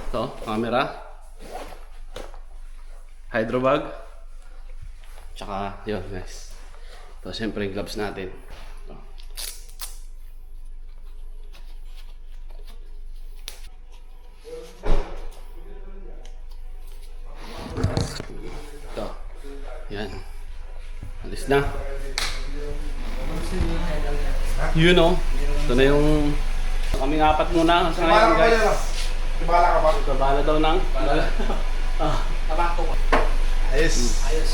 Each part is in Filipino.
Ito, camera. Hydro bag. Tsaka, yun guys. Ito, syempre yung gloves natin. Ito. Ito. Yan. Alis na. You know. Ito na yung... Kaming apat muna. Sa ngayon guys. Tibala ka ba? Babala daw ng... Tabako ko. Ayos. Ayos.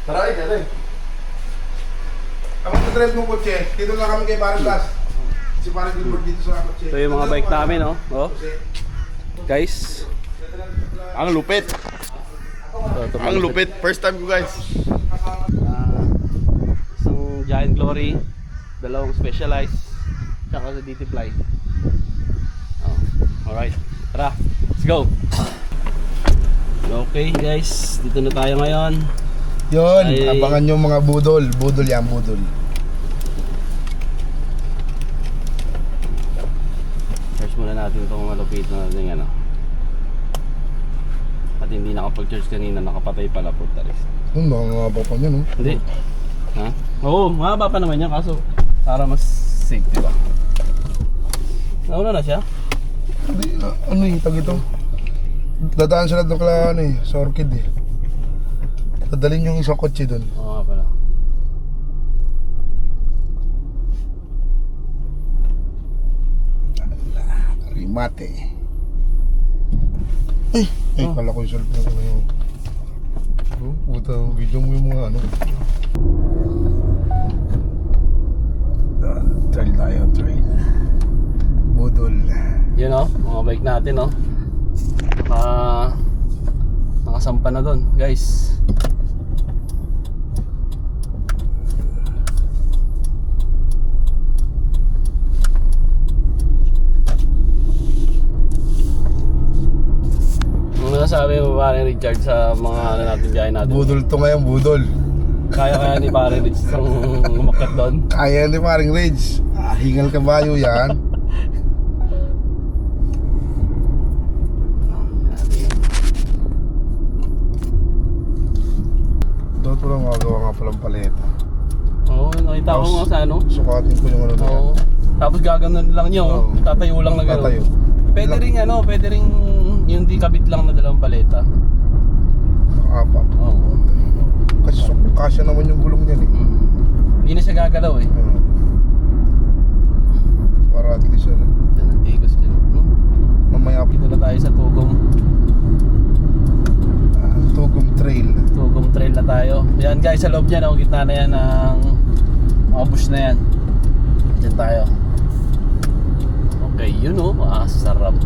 Tara rin, tara rin. Kapag na-drive mong kotse, dito na kami kay Parang Blas. Si Parang Gilbert dito sa kotse. Ito yung mga bike namin, oh. Oh. Guys. Ang lupit. Ito, Ang lupit. First time ko guys. Isang Giant Glory, dalawang Specialized, tsaka sa DT Fly. Oh, alright, tara, let's go! Okay guys, dito na tayo ngayon. Yun, Ay. abangan nyo mga budol. Budol yan, budol. Charge muna natin itong malupit na natin ano. At hindi nakapag-charge kanina, nakapatay pala po talis. Nakangaba pa niya, no? Hindi. Ha? Oo, mahaba pa naman yan, kaso para mas safe, diba? Nauna na siya? Hindi, ano yung tag ito? Dadaan sila doon kala, ano eh, sa Orchid eh. Dadalhin yung isang kotse doon. Oo nga pala. Rimate. Ay, kala ko yung cellphone ko na yun. Oh, puta, video mo yung mga ano. Trail tayo, trail. Budol. Yun o, mga bike natin o. Nakasampa na doon, guys. Ano nasabi mo ba Richard sa mga ano natin biyahe natin? Budol to ngayon, budol. Kaya ni pare Richard ang umakyat doon? Kaya ni Maring Rage. Hingal kabayo yan. Dapat ko lang magawa nga palang paleta. Oo, nakita ko nga sa ano. Sukatin ko yung ano na yan. Oo. Tapos gaganon lang niyo, Oo. tatayo lang na gano'n. Tatayo. Pwede ring ano, pwede ring yung di kabit lang na dalawang paleta. Apat. Oo. Kasi kasya naman yung gulong niyan eh. Hindi na siya gagalaw eh. Para at least ano. Yan ang tigas dyan. No? Mamaya Dito na tayo sa Tugum Trail. Tugum Trail na tayo. Yan guys, sa loob niya, gitna na yan ng mga bush na yan. Diyan tayo. Okay, yun o, sarap.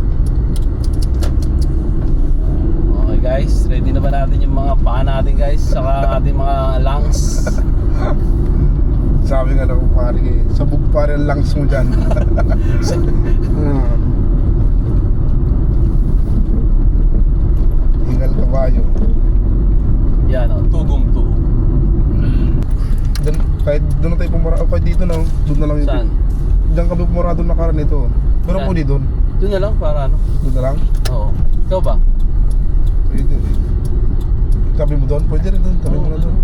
Okay guys, ready na ba natin yung mga paa natin guys? Saka ating mga lungs. Sabi nga lang pare eh, sabog pare ang lungs mo dyan. Hingal kabayo. Yan o, Tugum 2. Kahit doon na tayo pumara, kahit dito na, doon na lang yung... Saan? Diyan kami pumara doon nakaraan ito. Pero Saan? po doon. Doon na lang para ano? Doon na lang. Oo. Ikaw ba? Pwede rin. Sabi mo doon? Pwede rin doon. Sabi mo na doon.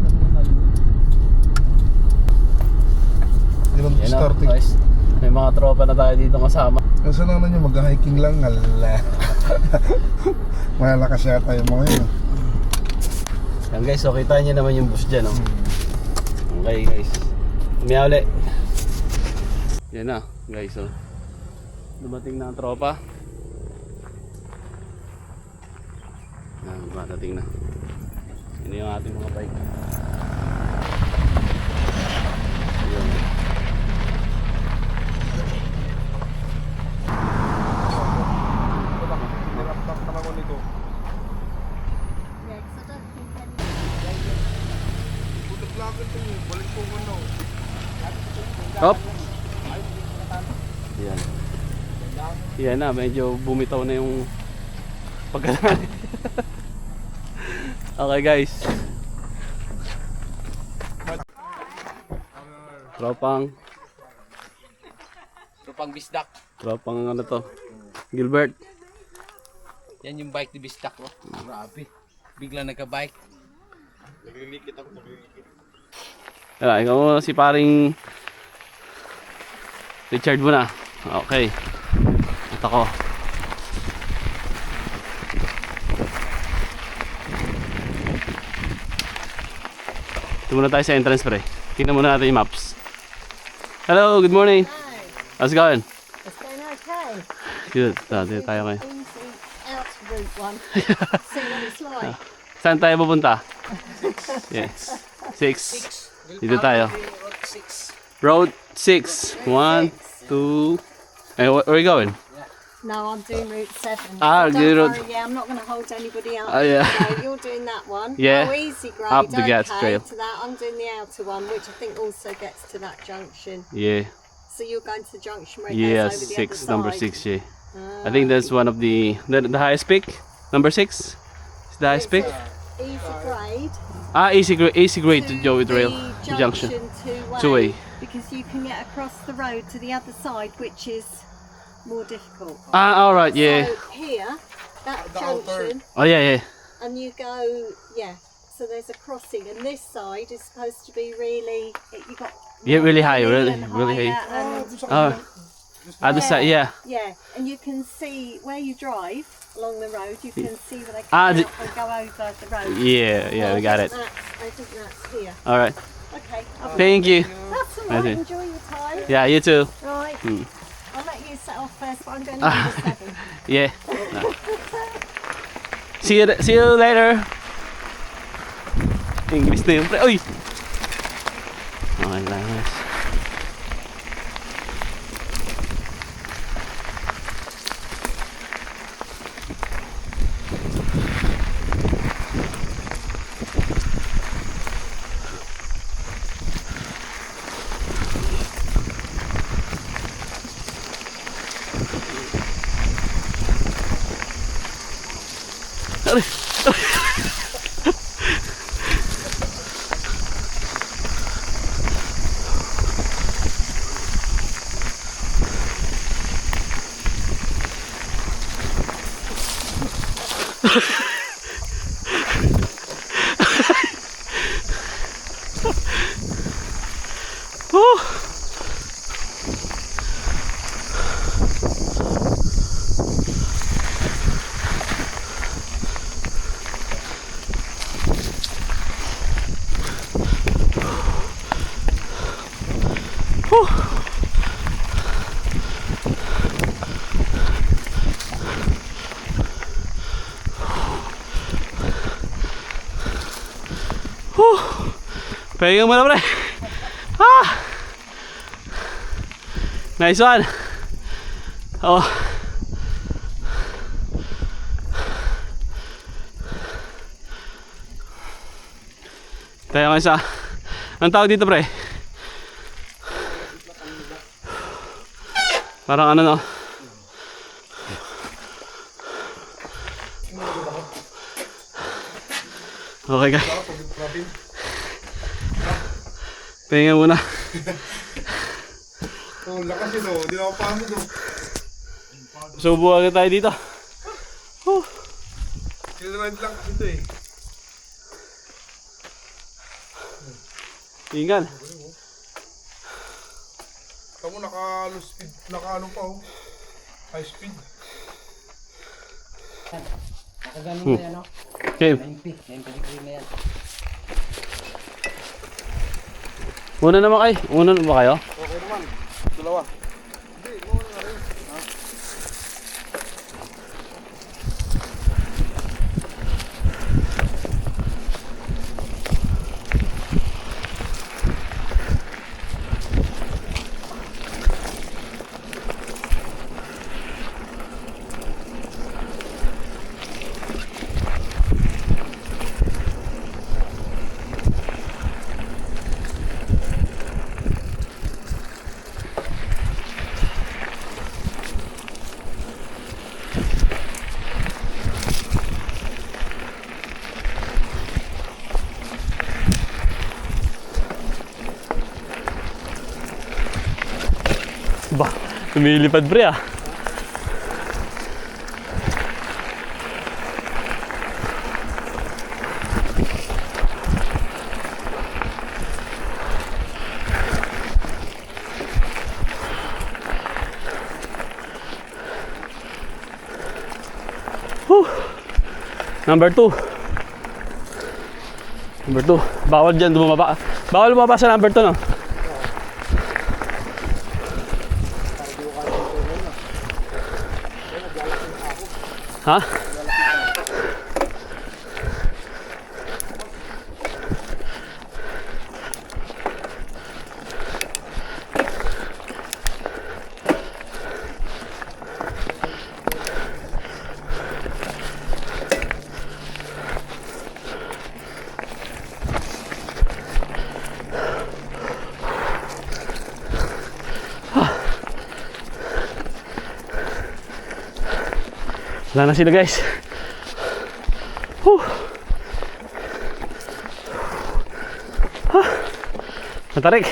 Yun ang Yan o, starting. guys. May mga tropa na tayo dito kasama. Kasi lang na nyo, mag-hiking lang. Ala. Malalakas yata yung mga yun. Yan guys, so kita nyo naman yung bus dyan, oh. Okay guys, umiya ulit. Yan na guys, oh. Dumating na ang tropa. Yan, dumadating na. Yan yung ating mga bike. Yan. Niraptap ka naman ito. Bulag-lagan ito yung balik ko ano. Top. Yan. Yan na, medyo bumitaw na yung pagkalaan. Okay guys. Tropang Tropang bisdak. Tropang ano to? Gilbert. Yan yung bike ni Bistak ko. Grabe. Bigla nagka-bike. Tara, ikaw mo si paring Richard muna. Okay. At ako. Ito muna tayo sa entrance pre. Tingnan muna natin yung maps. Hello, good morning. How's it going? It's going okay. Good. Dito tayo kayo. Easy out route one. See what it's like. Saan tayo pupunta? Yes. 6. Dito tayo. Road 6. 1, 2. Hey, where are you going? No, I'm doing route 7. Ah, Don't you worry, route- yeah, I'm not going to hold anybody up. Oh, yeah. So you're doing that one. Yeah. Oh, easy grade. Up the gas okay, trail. to that, I'm doing the outer one, which I think also gets to that junction. Yeah. So you're going to the junction where it Yes, goes over the 6, other number side. 6, yeah. I think that's one of the highest peak. Number 6 is the highest peak. Easy grade. Ah, easy grade to Joey Trail the junction. two-way, Two-way. because you can get across the road to the other side, which is more difficult. Ah, all right, yeah. So here, that junction, Oh yeah, yeah. and you go, yeah. So there's a crossing, and this side is supposed to be really, you got Yeah, really high, hilly really, and really high. higher, Oh, and other side, yeah. yeah, and you can see where you drive along the road. You can see where they Ah, come out and go over the road. Yeah, we got it. I think that's here. All right. Okay. Thank you. That's all I right. see. Enjoy your time. Yeah, you too. Right. Hmm. I'll let you set off first, but I'm going to number 7. Yeah. See you later. English na yun, pre. Uy! Okay lang, guys. Woo! Whew. Whew. Pahinga muna pre. Ah! Nice one. Oh. Tayo nga isa. Anong tawag dito pre? Parang ano no? Okay guys. Pahinga muna. Oh, lakas yun oh. Hindi na ako pamid oh. Subo agad tayo dito. Sinarad lang kasi ito eh. Tingnan. Kamu naka-low speed, naka-ano pa oh. High speed. Nakaganon na yan, no? Okay. 90 na yan. Una naman kayo. Una na ba kayo? Okay naman. Dalawa. Hindi, muna na rin. Ha? Ba, lumilipad pre ah. Whew. Number 2. Number 2. Bawal dyan bumaba. Bawal bumaba sa number 2, no? Ha? Wala na sila, guys. Whew. Matarik.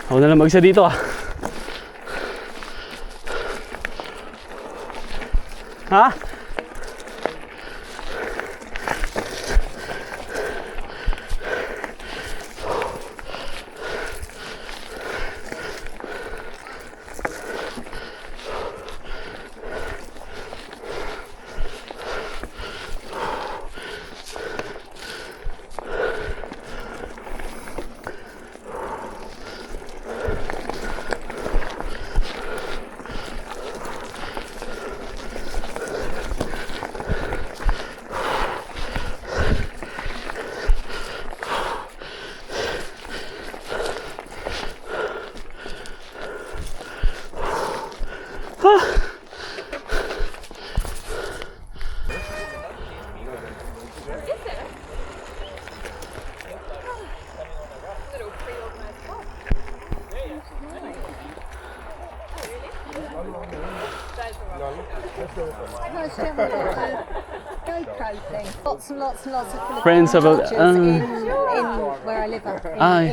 Ako na lang mag-isa dito, ah. Ha? GoPro thing. Lots and lots and lots of Filipino Friends about in where I live in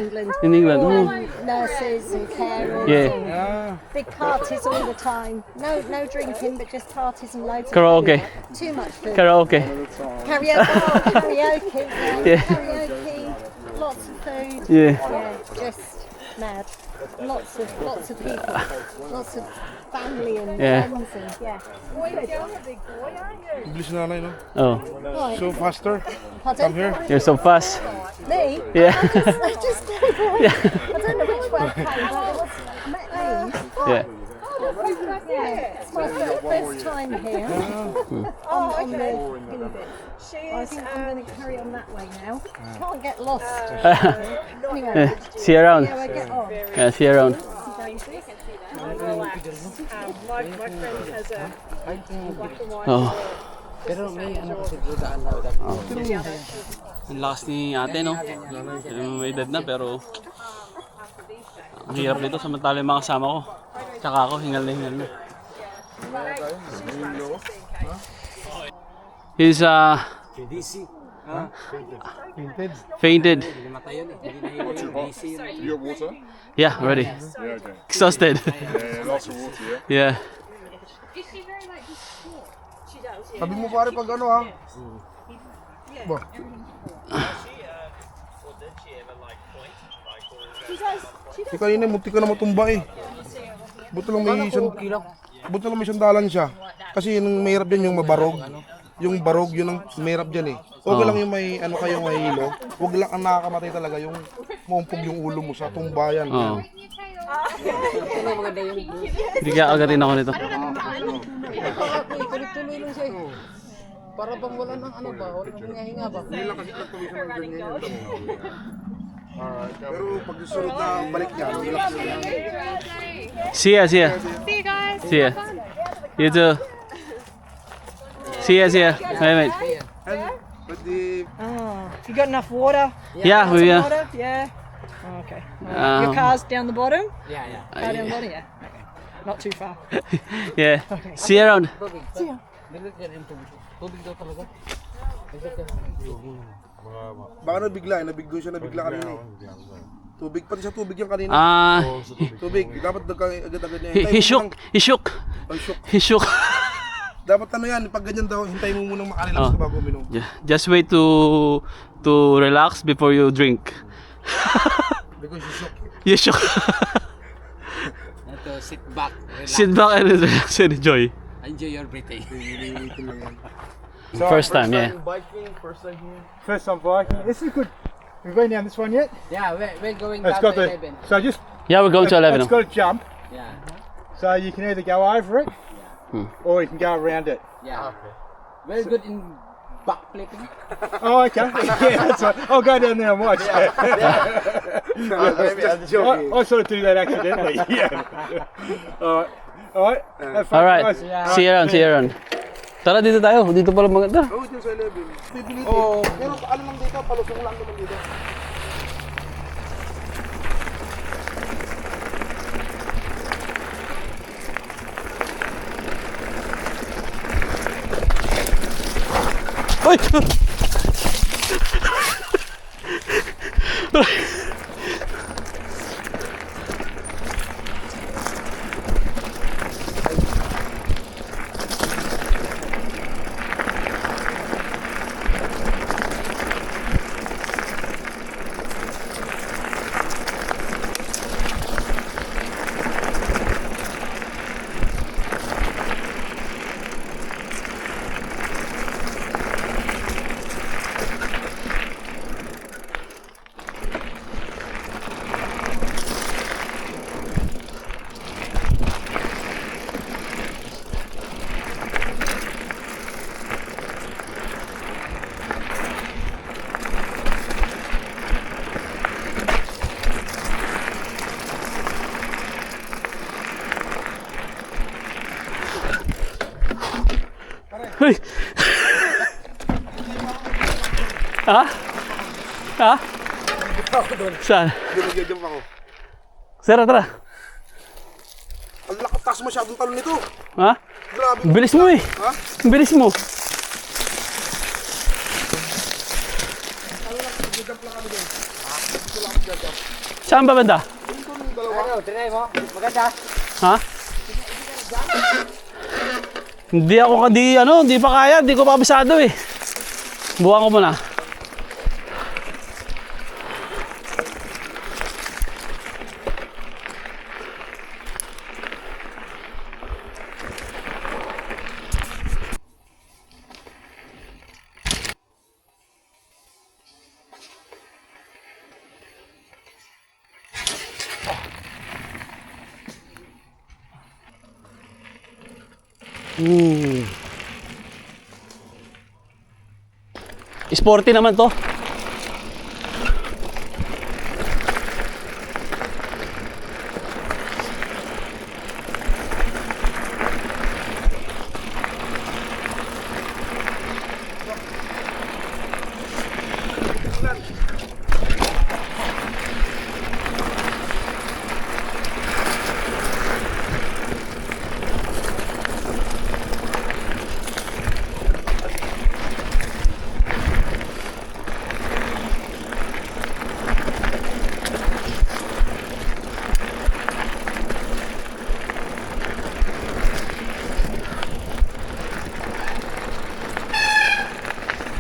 England. In England. All Oh. nurses and carers. Yeah. And big parties all the time. No drinking, but just parties and loads Karaoke. of food. Too much food. Karaoke. Karaoke. Oh, karaoke. Yeah. Karaoke. Lots of food. Yeah. Yeah, just mad. Lots of people. Lots of family and Yeah. friends and yeah. English nanay, no? Oh. Right. So faster. Pardon? Come here. You're so fast. Me? Yeah. I just I don't know which way I came, but it was I met Lee. Yeah. Yeah, it's my first time here. On the hilly bit. I think I'm going to carry on that way now. Can't get lost. Anyway, Yeah. See you around. yeah, I get on. Yeah, see you around. My friend has a black and white. Oh. Pero may ano kasi daan na dapat. Ang lakas ni ate, no? May edad na, pero ang hirap nito samantala yung mga kasama ko. Tsaka ako, hingal na. He's fainted. You got water? Yeah, ready. Yeah, okay. Exhausted. Yeah, lots of water, yeah? Yeah. Sabi mo pare pag ano ha? Ba? Si kanina munti ka na matumba eh. Buto lang may isang dalan siya. Kasi yung mahirap dyan yung mabarog. Yung barog yun ang mahirap dyan eh. Okay lang yung may ano kayo mahilo. Huwag lang ang nakakamatay talaga yung mumpog yung ulo mo sa tumbayan. Oo. Hindi kaya agatin ako nito. Tuloy-tuloy lang siya eh. Para bang wala ng ano ba? Wala nang hinga ba? Hindi lang kasi nagpawisa ng ganyan yung pero pag susunod na balik niya, relax na. See ya. See you guys. See ya. You too. See ya. Wait, mate. But the You got enough water? Yeah, we Water? Yeah. Oh, okay. Your car's down the bottom? Yeah. Car down the bottom? Yeah. Okay. Not too far. Yeah. See you around. Nilit yan yung tubig. Tubig daw talaga. baka nabigla siya kanina eh. Tubig, pati sa tubig yan kanina. Tubig, dapat agad-agad niya. He shook. Ay, shook. He shook. Dapat ano yan, pag ganyan daw, hintayin mo munang makarelax ka bago uminom. Just wait to relax before you drink. Because you shook. You shook. Ito, sit back. Relax. Sit back and relax and enjoy. Enjoy your breathing. First time, yeah. Biking, first time here. First time biking. This is good. We've been down this one yet? Yeah, we're going It's down got to the 11. so just Yeah, we're going to 11 it's now. got a jump, Yeah, so you can either go over it or you can go around it. yeah. Very good in back flipping. Oh, okay. Yeah, that's right. I'll go down there and watch. I sort of do that accidentally. Yeah. All right. Have fun, Alright, guys. see you around, see you around. Tara, dito tayo. Dito pala maganda. Oh, dyan sa 11. Pipilitin. Oh. Pero ano lang dito, palusong lang naman dito. Uy! Uy! Ha? Ha? Saan? Nag-jump ako. Sara, tara. Ang lakas masyadong talon nito. Ha? Grabe. Bilis mo eh. Ha? Bilis mo. Saan ba banda? Ano, trinay mo? Maganda. Ha? Hindi ako hindi pa kaya, hindi ko pa kabisado eh. Buwan ko muna. Sporty naman to.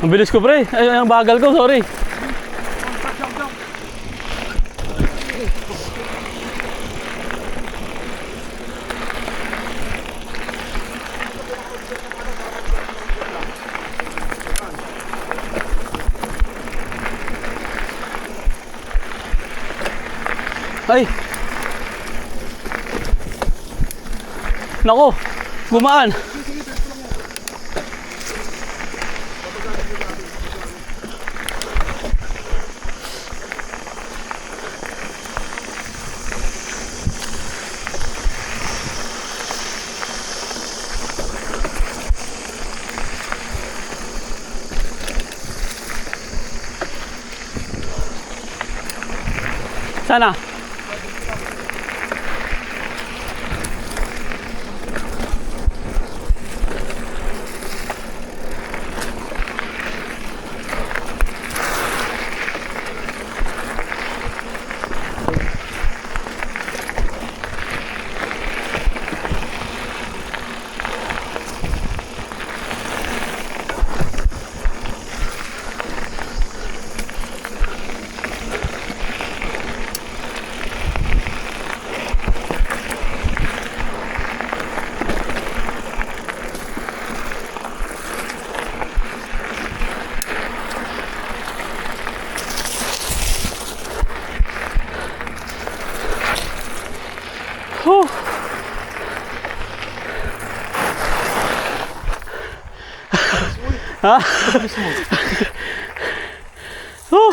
Ang bilis ko pre, ay ang bagal ko, sorry. Ay! Nako, gumaan. Sana. Ha? Oh!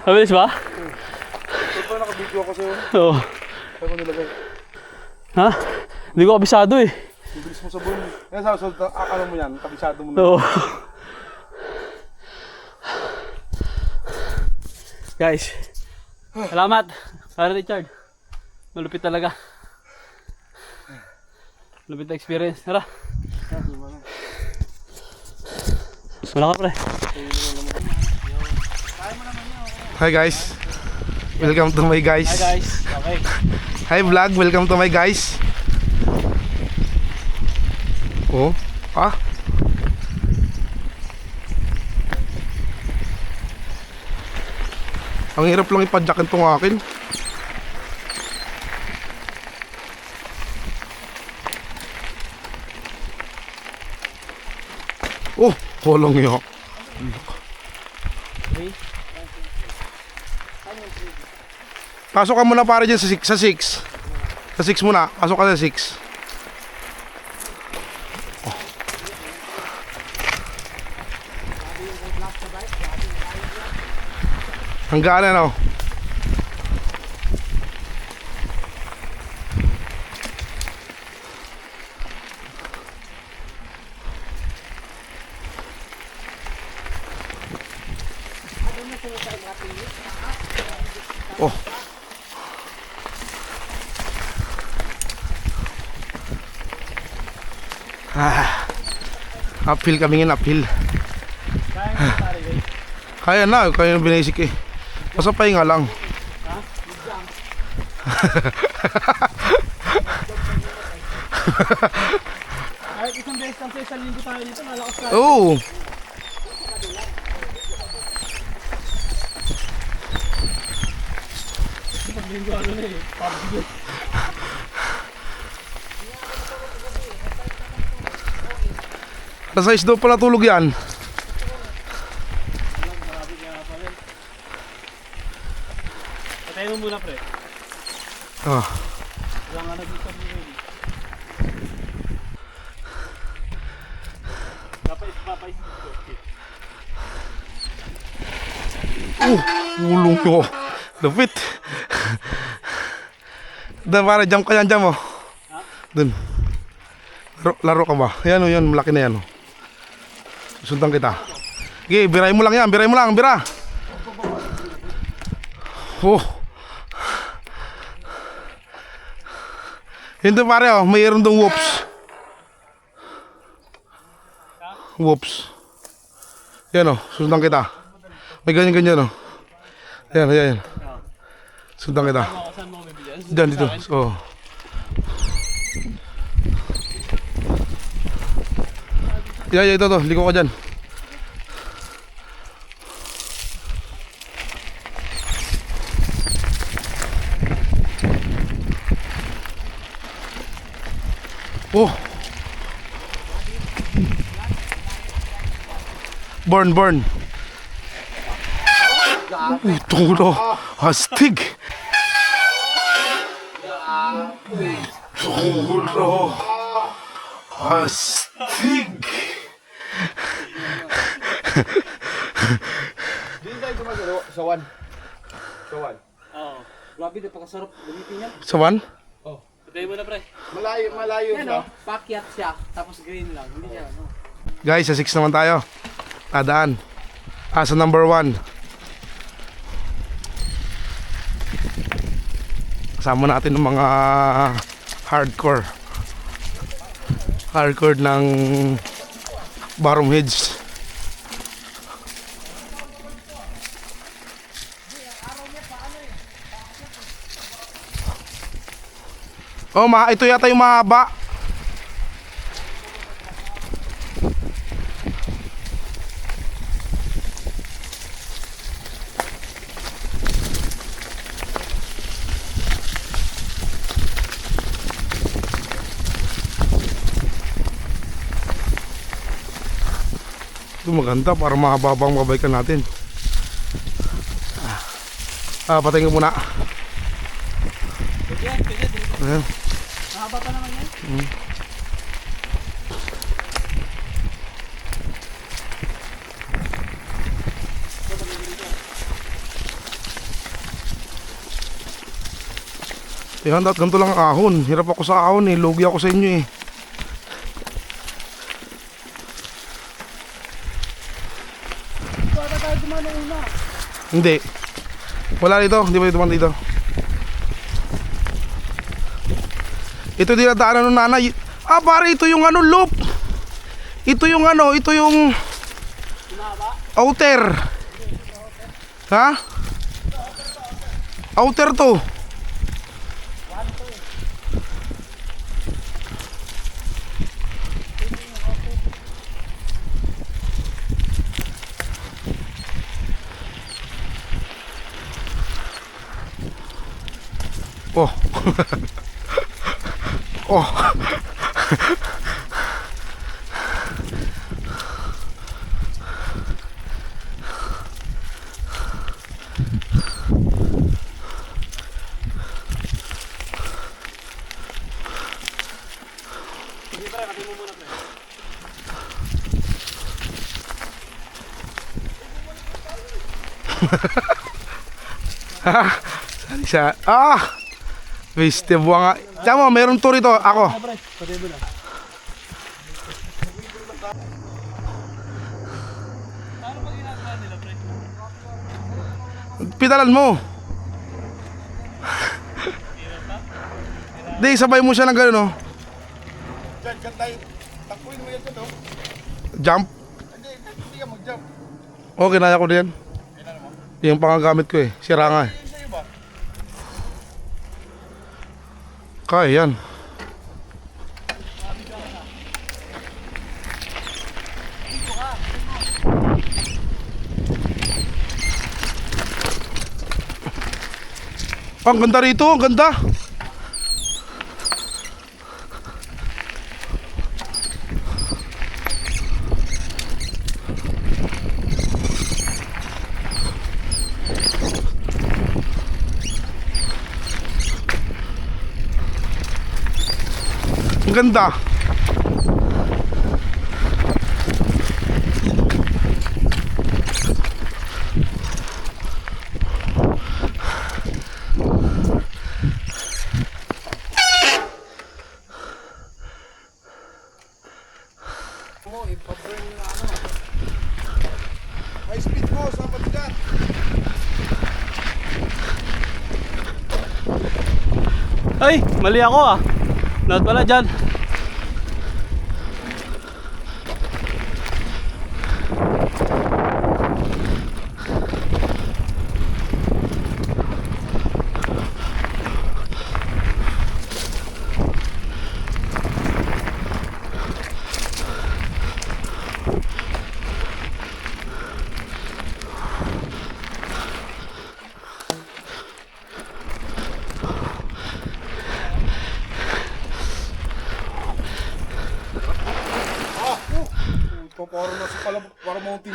Mabilis ba? Ito pa nakabidyo ako sa'yo. Oo. Kaya ko nilagay. Ha? Hindi ko kabisado eh. Bibilis mo sa buwan. Yan sa ano mo yan, kabisado mo na. Oo. Guys, salamat. Para Richard. Malupit talaga. Malupit na experience. Tara. Wala ka pre. Hi guys. Welcome to my guys. Hi guys. Okay. Hi vlog, welcome to my guys. Oh, ah. Ang hirap lang ipadyakin tong akin. Oh, holong yo. Pasok ka muna para dyan sa 6. Sa 6 muna. Pasok ka sa 6. Oh. Hanggaan na, no? Oh. Uphill kami ngayon, uphill. Kaya na, kaya na binasic eh. Basta pahinga lang. Kahit isang beses lang sa isang linggo tayo dito, malakas tayo. Oo. Linggo ano na eh, PUBG. Nasa isdo pala tulog yan. Patay mo muna pre. Ah. Wala nga nag-isang dito. Papaisip ko. Ulong ko. Lupit. Dan para jump ka yan, jump oh. Dun. Laro ka ba? Yan o, yan, malaki na yan oh. Sundan kita. Okay, biray mo lang yan, biray mo lang, bira. Oh. Hindi pare oh, mayroon dong whoops. Whoops. Yan oh, sundan kita. May ganyan-ganyan oh. Yan, yan. Sundan kita. Diyan, dito. Oh. Ya, ito to. Liko ka dyan. Oh. Burn. Tunggulo. Astig. Tunggulo. Astig. Dito tayo gumagano sa 1. Oo. Grabe, napakasarap gamitin yan. Sawan? Patay mo na pre. Malayo siya. Pakyat siya, tapos green lang. Hindi siya, ano. Guys, sa 6 naman tayo. Adaan. Sa number 1. Kasama natin ng mga hardcore ng Barham Heads. Oh, ito yata yung mahaba. Ito maganda para mahababang mabaikan natin. Patayin ko muna. Ayan. Mahaba pa naman yan. Yan, ganito lang ang ahon. Hirap ako sa ahon eh. Lugi ako sa inyo eh. Hindi. Wala dito. Hindi pa dumaan dito. Ito dinadaanan ng nanay. Ah, pare, ito yung ano, loop. Ito yung ano, ito yung outer. Ha? Outer to. Oh. Oh. Siya. Ah! Piste buwang nga. Tama, meron tour ito. Ako. Pitalan mo. Di, sabay mo siya ng gano'n, no? Jump? Okay, naya ko din. Yung pangagamit ko eh. Sira nga eh. Kaya yan. Ang ganda rito, ang ganda. Ang ganda. May speed mo, sabat dyan. Ay, mali ako ah. Dapat pala dyan. Parang nasa pala, parang mountain.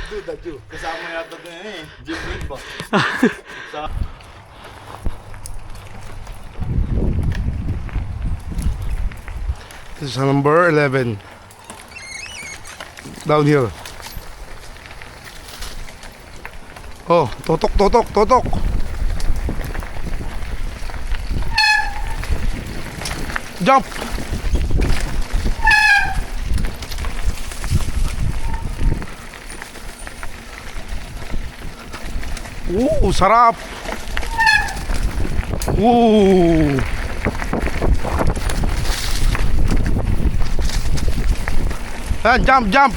Dude, Adjo. Kasama yata na eh. Jim Reed ba? This is number 11. Downhill. Oh, totok, totok, totok. Jump. Sarap. Jump, jump.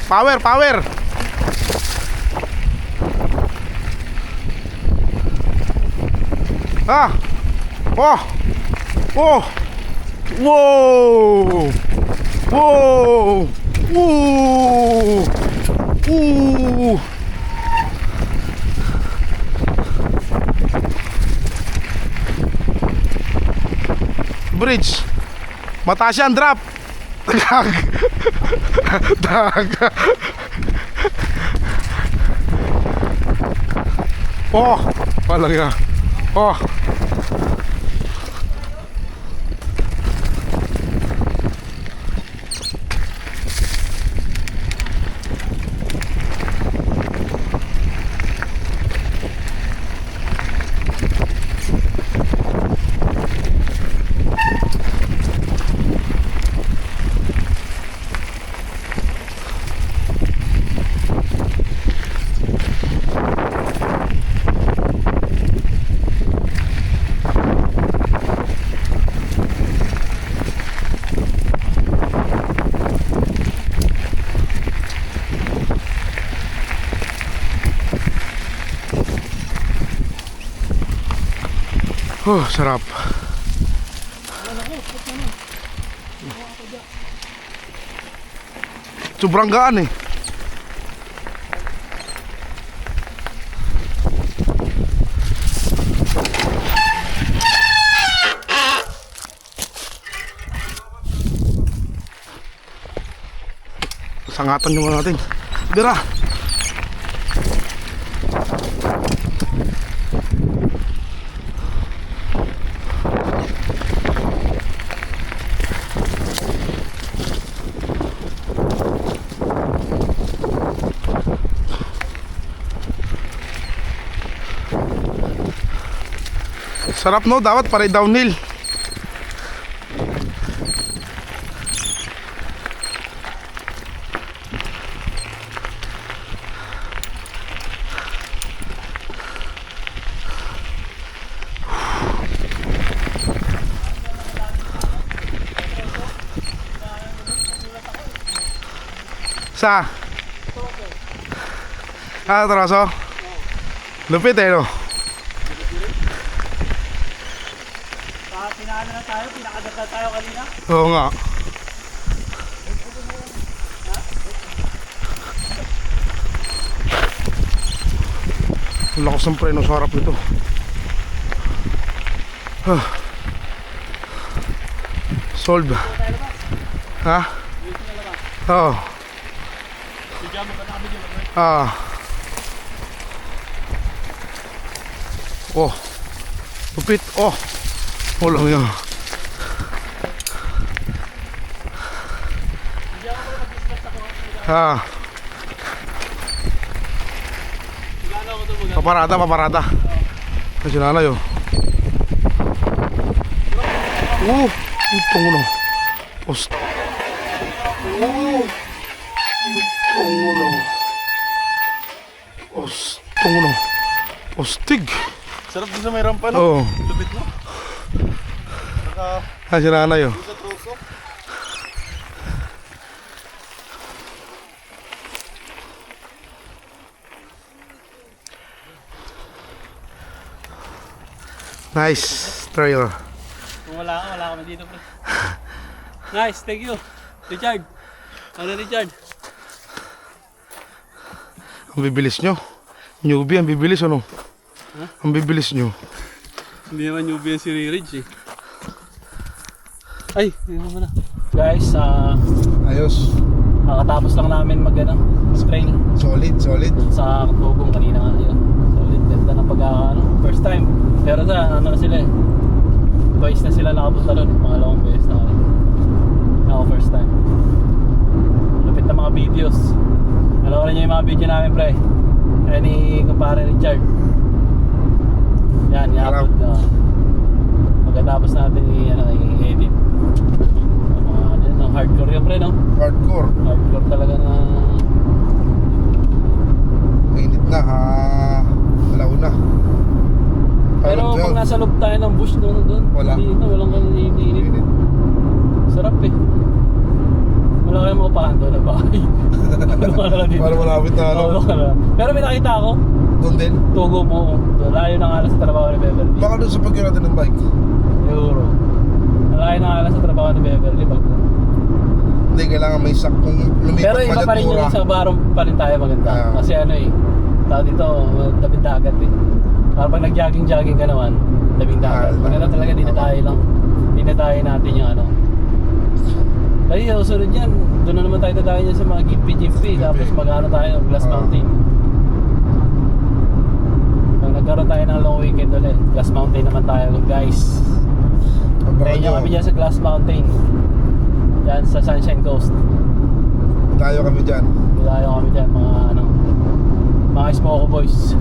Power, power. Ah. Oh. Oh. Whoa. Whoa. Ooh. Bridge. Mataas yan, drop. Dag. Dag. Oh, talaga. Oh. Sarap. Sobrang gaan eh. Sangatan yung natin. Bira. Sarap no, dapat pare downhill. Sa? Troso? Lupit eh no? Pinaano na tayo, pinakaganda tayo kanina. Oo nga. Ang lakas ng preno sa harap nito. Solve. Ha? Oo. Oh. Lupit. Oh. Walang yan. Paparada. Kasi nanay oh. Itong ulo. Itong ulo. Ostig. Sarap din sa may rampa, no? Oo. Lupit mo. Kasi nanay oh. Sa troso. Nice trail. Kung wala kami dito, pre. Nice, thank you. Richard. Ano, Richard? Ang bibilis nyo. Newbie, ang bibilis ano? Ang bibilis nyo. Hindi naman newbie yan si Ririch eh. Ay, hindi naman na. Guys, Ayos. nakatapos lang namin spray Solid. dun sa tugong kanina nga yun. Solid, ganda ng first time. Pero na sila eh. Twice na sila nakapunta doon. Pangalawang beses na kami. Ako first time. Lapit na mga videos. Nalawin niyo yung mga video namin, pre. Ni kumpare Richard. Yan, i-upload na. Pagkatapos natin i-edit. Mga hardcore yun, pre, no? Hardcore. Hardcore talaga na. Mainit na ha. Alauna. Pero pag nasa loob tayo ng bush doon, Wala. Dito, walang init. Sarap eh. Wala kayong maupahan doon na bahay. Para malapit na ano. Pero may nakita ako. Doon din. Tugo mo. Layo na nga lang sa trabaho ni Beverly. Baka doon sa pagkira natin ng bike. Euro. Layo na nga lang sa trabaho ni Beverly. Hindi, kailangan may saktong lumipat Pero iba pa rin tura. yung sa barong pa rin tayo maganda. Kasi tao dito, tabing dagat eh. Para pag nag-jogging ka naman, tabing dagat. Maganda talaga, dinadayo natin yung Kasi susunod yan, doon na naman tayo dadayo dyan sa mga gimpy. Tapos tayo, Glass Mountain. Pag nagkaroon tayo ng long weekend ulit, Glass Mountain naman tayo guys. Tayo nyo kami dyan sa Glass Mountain. Dyan sa Sunshine Coast. Tayo kami dyan. Tayo kami dyan, mga Smoko Boys.